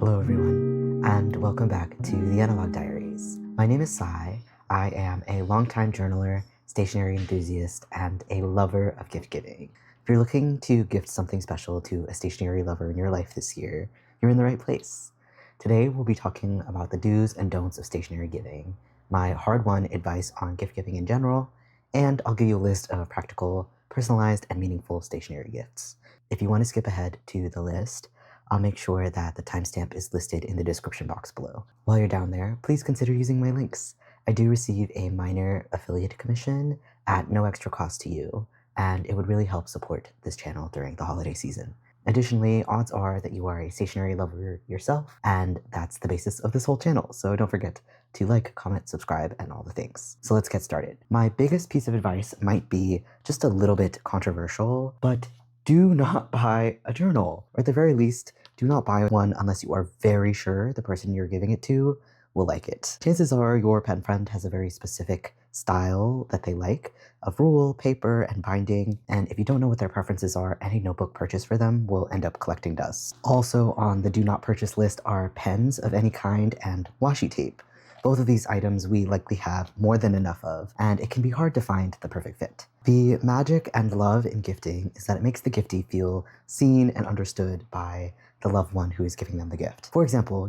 Hello everyone, and welcome back to the Analogue Diaries. My name is Sai. I am a longtime journaler, stationery enthusiast, and a lover of gift giving. If you're looking to gift something special to a stationery lover in your life this year, you're in the right place. Today we'll be talking about the do's and don'ts of stationery giving, my hard-won advice on gift giving in general, and I'll give you a list of practical, personalized, and meaningful stationery gifts. If you want to skip ahead to the list, I'll make sure that the timestamp is listed in the description box below. While you're down there, please consider using my links. I do receive a minor affiliate commission at no extra cost to you, and it would really help support this channel during the holiday season. Additionally, odds are that you are a stationery lover yourself, and that's the basis of this whole channel, so don't forget to like, comment, subscribe, and all the things. So let's get started. My biggest piece of advice might be just a little bit controversial, but do not buy a journal, or at the very least, do not buy one unless you are very sure the person you're giving it to will like it. Chances are your pen friend has a very specific style that they like of rule, paper, and binding, and if you don't know what their preferences are, any notebook purchase for them will end up collecting dust. Also on the do not purchase list are pens of any kind and washi tape. Both of these items we likely have more than enough of, and it can be hard to find the perfect fit. The magic and love in gifting is that it makes the giftee feel seen and understood by the loved one who is giving them the gift. For example,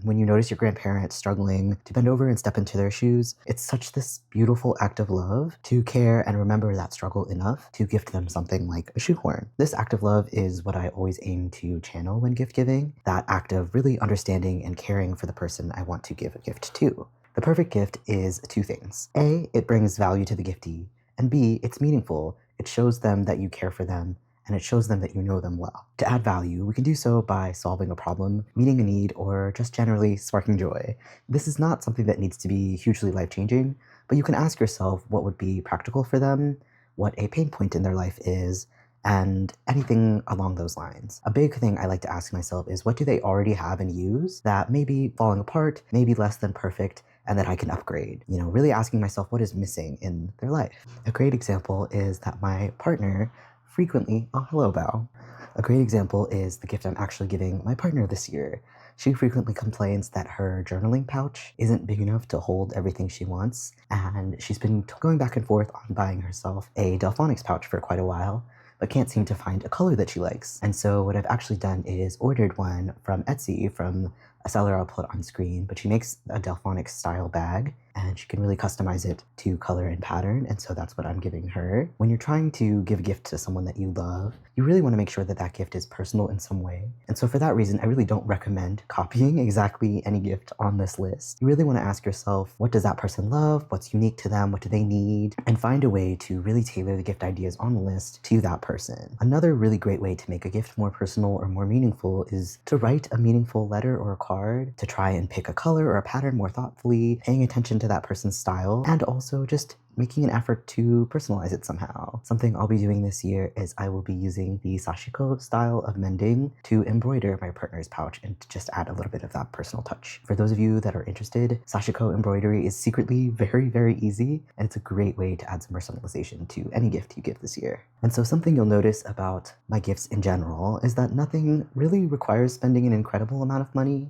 when you notice your grandparents struggling to bend over and step into their shoes, it's such this beautiful act of love to care and remember that struggle enough to gift them something like a shoehorn. This act of love is what I always aim to channel when gift giving, that act of really understanding and caring for the person I want to give a gift to. The perfect gift is two things. A, it brings value to the giftee, and B, it's meaningful. It shows them that you care for them, and it shows them that you know them well. To add value, we can do so by solving a problem, meeting a need, or just generally sparking joy. This is not something that needs to be hugely life-changing, but you can ask yourself what would be practical for them, what a pain point in their life is, and anything along those lines. A big thing I like to ask myself is what do they already have and use that may be falling apart, maybe less than perfect, and that I can upgrade. Really asking myself what is missing in their life. A great example is that my partner frequently, oh hello Bao. A great example is the gift I'm actually giving my partner this year. She frequently complains that her journaling pouch isn't big enough to hold everything she wants, and she's been going back and forth on buying herself a Delphonics pouch for quite a while, but can't seem to find a color that she likes. And so what I've actually done is ordered one from Etsy from a seller I'll put on screen, but she makes a Delphonics style bag and she can really customize it to color and pattern, and so that's what I'm giving her. When you're trying to give a gift to someone that you love, you really want to make sure that that gift is personal in some way. And so for that reason, I really don't recommend copying exactly any gift on this list. You really want to ask yourself, what does that person love? What's unique to them? What do they need? And find a way to really tailor the gift ideas on the list to that person. Another really great way to make a gift more personal or more meaningful is to write a meaningful letter or a card, to try and pick a color or a pattern more thoughtfully, paying attention to that person's style, and also just making an effort to personalize it somehow. Something I'll be doing this year is I will be using the sashiko style of mending to embroider my partner's pouch and to just add a little bit of that personal touch. For those of you that are interested, sashiko embroidery is secretly very, very easy, and it's a great way to add some personalization to any gift you give this year. And so something you'll notice about my gifts in general is that nothing really requires spending an incredible amount of money.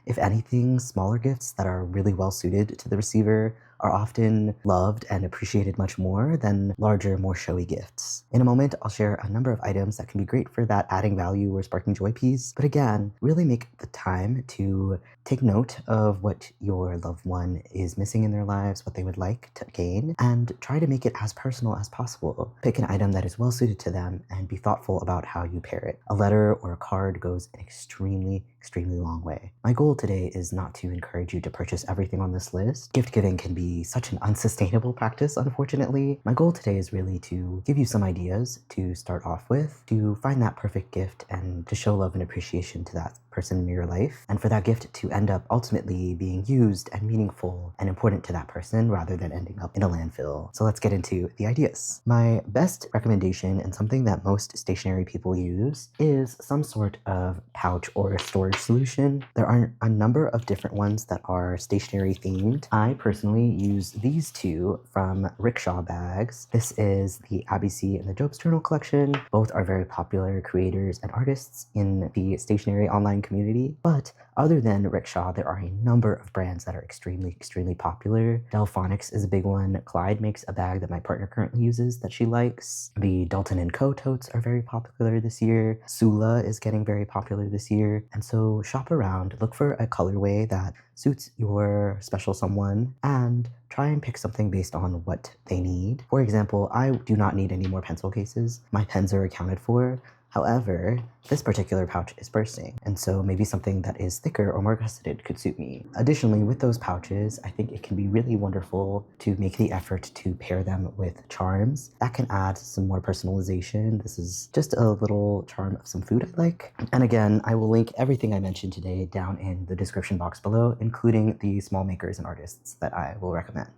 If anything, smaller gifts that are really well suited to the receiver are often loved and appreciated much more than larger, more showy gifts. In a moment, I'll share a number of items that can be great for that adding value or sparking joy piece, but again, really make the time to take note of what your loved one is missing in their lives, what they would like to gain, and try to make it as personal as possible. Pick an item that is well suited to them and be thoughtful about how you pair it. A letter or a card goes an extremely long way. My goal today is not to encourage you to purchase everything on this list. Gift giving can be such an unsustainable practice, unfortunately. My goal today is really to give you some ideas to start off with, to find that perfect gift and to show love and appreciation to that person in your life, and for that gift to end up ultimately being used and meaningful and important to that person rather than ending up in a landfill. So let's get into the ideas. My best recommendation, and something that most stationery people use, is some sort of pouch or storage solution. There are a number of different ones that are stationery themed. I personally use these two from Rickshaw Bags. This is the Abby C and the Jobs Journal collection. Both are very popular creators and artists in the stationery online community, but other than Rickshaw, there are a number of brands that are extremely popular. Delphonics is a big one. Clyde makes a bag that my partner currently uses that she likes. The Dulton & Co. totes are very popular this year. Sula is getting very popular this year. And so shop around, look for a colorway that suits your special someone, and try and pick something based on what they need. For example, I do not need any more pencil cases. My pens are accounted for. However, this particular pouch is bursting, and so maybe something that is thicker or more gusseted could suit me. Additionally, with those pouches, I think it can be really wonderful to make the effort to pair them with charms. That can add some more personalization. This is just a little charm of some food I like. And again, I will link everything I mentioned today down in the description box below, including the small makers and artists that I will recommend.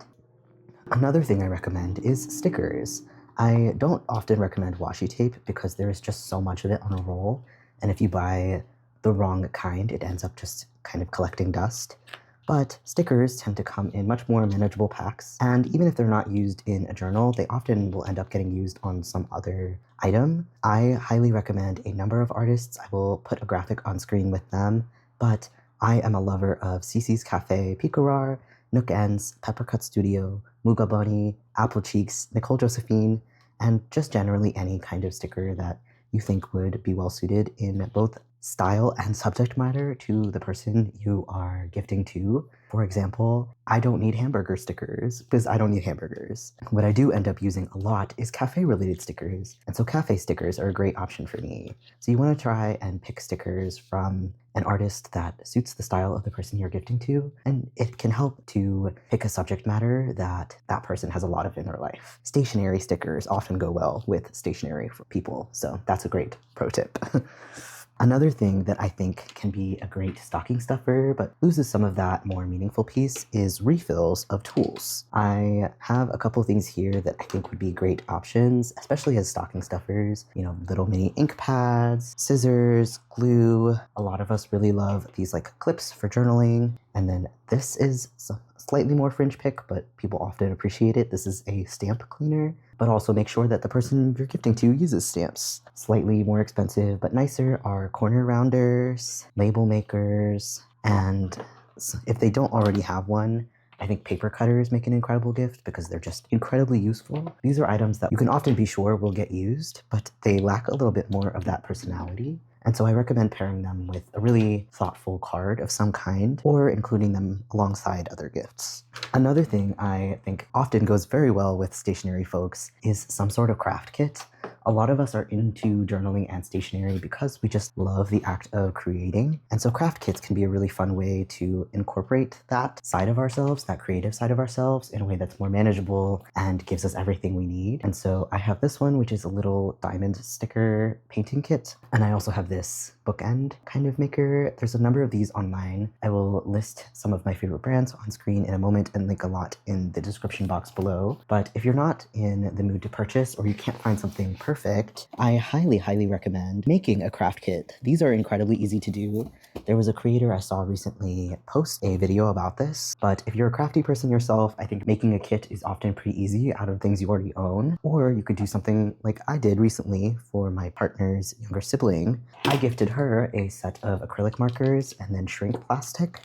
Another thing I recommend is stickers. I don't often recommend washi tape because there is just so much of it on a roll, and if you buy the wrong kind, it ends up just kind of collecting dust. But stickers tend to come in much more manageable packs, and even if they're not used in a journal, they often will end up getting used on some other item. I highly recommend a number of artists. I will put a graphic on screen with them, but I am a lover of Cece's Cafe, Picarar, Nook Ends, Peppercut Studio, Muga Bunny, Apple Cheeks, Nicole Josephine, and just generally any kind of sticker that you think would be well suited in both style and subject matter to the person you are gifting to. For example, I don't need hamburger stickers because I don't need hamburgers. What I do end up using a lot is cafe-related stickers, and so cafe stickers are a great option for me. So you want to try and pick stickers from an artist that suits the style of the person you're gifting to, and it can help to pick a subject matter that that person has a lot of in their life. Stationery stickers often go well with stationery for people, so that's a great pro tip. Another thing that I think can be a great stocking stuffer, but loses some of that more meaningful piece, is refills of tools. I have a couple things here that I think would be great options, especially as stocking stuffers. You know, little mini ink pads, scissors, glue. A lot of us really love these like clips for journaling. And then this is slightly more fringe pick, but people often appreciate it. This is a stamp cleaner, but also make sure that the person you're gifting to uses stamps. Slightly more expensive, but nicer are corner rounders, label makers, and if they don't already have one, I think paper cutters make an incredible gift because they're just incredibly useful. These are items that you can often be sure will get used, but they lack a little bit more of that personality. And so I recommend pairing them with a really thoughtful card of some kind, or including them alongside other gifts. Another thing I think often goes very well with stationery folks is some sort of craft kit. A lot of us are into journaling and stationery because we just love the act of creating. And so craft kits can be a really fun way to incorporate that side of ourselves, that creative side of ourselves, in a way that's more manageable and gives us everything we need. And so I have this one, which is a little diamond sticker painting kit. And I also have this bookend kind of maker. There's a number of these online. I will list some of my favorite brands on screen in a moment and link a lot in the description box below. But if you're not in the mood to purchase, or you can't find something perfect, I highly recommend making a craft kit. These are incredibly easy to do. There was a creator I saw recently post a video about this, but if you're a crafty person yourself, I think making a kit is often pretty easy out of things you already own. Or you could do something like I did recently for my partner's younger sibling. I gifted her a set of acrylic markers and then shrink plastic.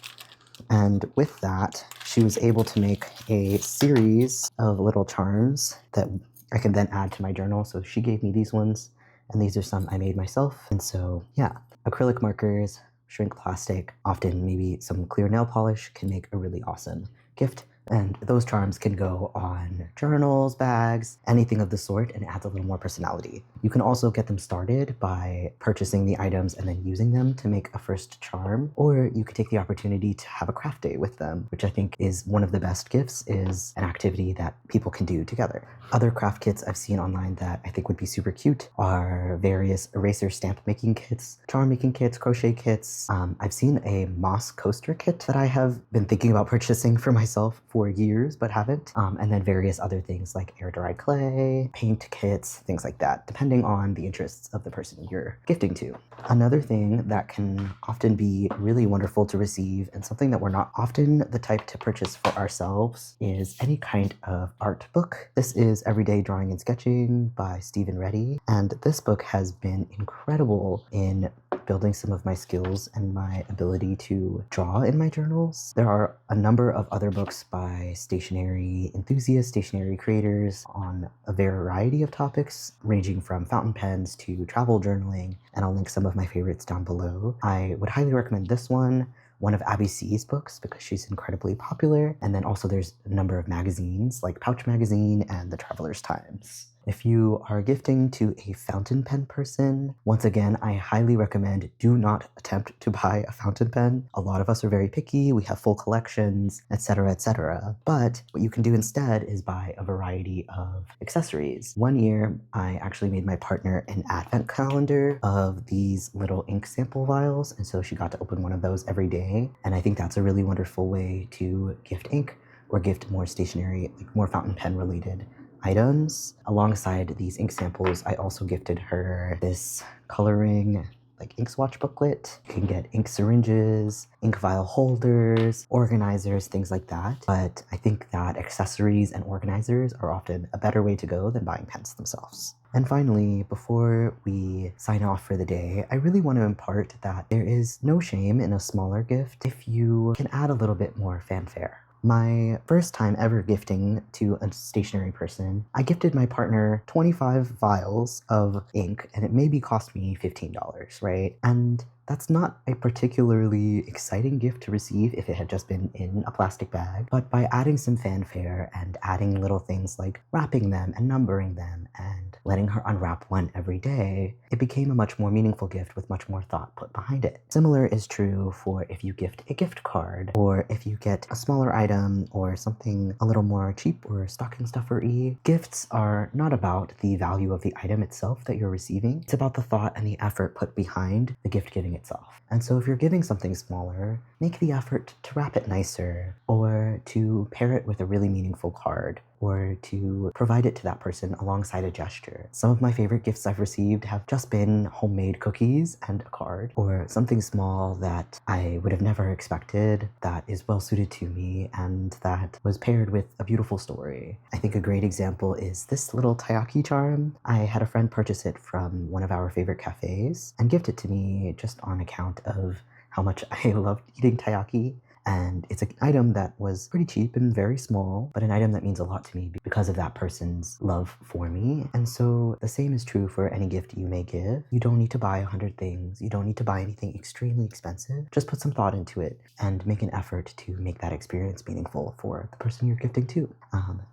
And with that, she was able to make a series of little charms that I can then add to my journal. So she gave me these ones, and these are some I made myself. And so, yeah, acrylic markers, shrink plastic, often maybe some clear nail polish can make a really awesome gift. And those charms can go on journals, bags, anything of the sort, and it adds a little more personality. You can also get them started by purchasing the items and then using them to make a first charm, or you could take the opportunity to have a craft day with them, which I think is one of the best gifts, is an activity that people can do together. Other craft kits I've seen online that I think would be super cute are various eraser stamp making kits, charm making kits, crochet kits. I've seen a moss coaster kit that I have been thinking about purchasing for myself for years but haven't. And then various other things like air-dried clay, paint kits, things like that, depending on the interests of the person you're gifting to. Another thing that can often be really wonderful to receive, and something that we're not often the type to purchase for ourselves, is any kind of art book. This is Everyday Drawing and Sketching by Stephen Reddy, and this book has been incredible in building some of my skills and my ability to draw in my journals. There are a number of other books by stationery enthusiasts, stationery creators on a variety of topics, ranging from fountain pens to travel journaling, and I'll link some of my favorites down below. I would highly recommend this one of Abby C's books, because she's incredibly popular, and then also there's a number of magazines like Pouch Magazine and The Traveler's Times. If you are gifting to a fountain pen person, once again, I highly recommend do not attempt to buy a fountain pen. A lot of us are very picky, we have full collections, etc., etc. But what you can do instead is buy a variety of accessories. One year, I actually made my partner an advent calendar of these little ink sample vials, and so she got to open one of those every day. And I think that's a really wonderful way to gift ink or gift more stationery, like more fountain pen related items. Alongside these ink samples, I also gifted her this coloring like ink swatch booklet. You can get ink syringes, ink vial holders, organizers, things like that. But I think that accessories and organizers are often a better way to go than buying pens themselves. And finally, before we sign off for the day, I really want to impart that there is no shame in a smaller gift if you can add a little bit more fanfare. My first time ever gifting to a stationery person, I gifted my partner 25 vials of ink, and it maybe cost me $15, right? And that's not a particularly exciting gift to receive if it had just been in a plastic bag, but by adding some fanfare and adding little things like wrapping them and numbering them and letting her unwrap one every day, it became a much more meaningful gift with much more thought put behind it. Similar is true for if you gift a gift card, or if you get a smaller item or something a little more cheap or stocking stuffer-y. Gifts are not about the value of the item itself that you're receiving, it's about the thought and the effort put behind the gift giving itself. And so if you're giving something smaller, make the effort to wrap it nicer, or to pair it with a really meaningful card, or to provide it to that person alongside a gesture. Some of my favorite gifts I've received have just been homemade cookies and a card, or something small that I would have never expected that is well suited to me and that was paired with a beautiful story. I think a great example is this little taiyaki charm. I had a friend purchase it from one of our favorite cafes and gift it to me just on account of how much I loved eating taiyaki. And it's an item that was pretty cheap and very small, but an item that means a lot to me because of that person's love for me. And so the same is true for any gift you may give. You don't need to buy 100 things. You don't need to buy anything extremely expensive. Just put some thought into it and make an effort to make that experience meaningful for the person you're gifting to.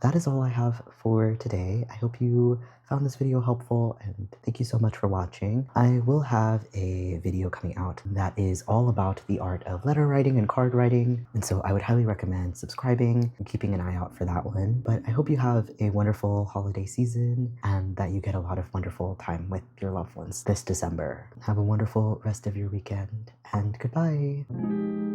That is all I have for today. I hope you found this video helpful, and thank you so much for watching. I will have a video coming out that is all about the art of letter writing and card writing, and so I would highly recommend subscribing and keeping an eye out for that one. But I hope you have a wonderful holiday season and that you get a lot of wonderful time with your loved ones this December. Have a wonderful rest of your weekend, and goodbye!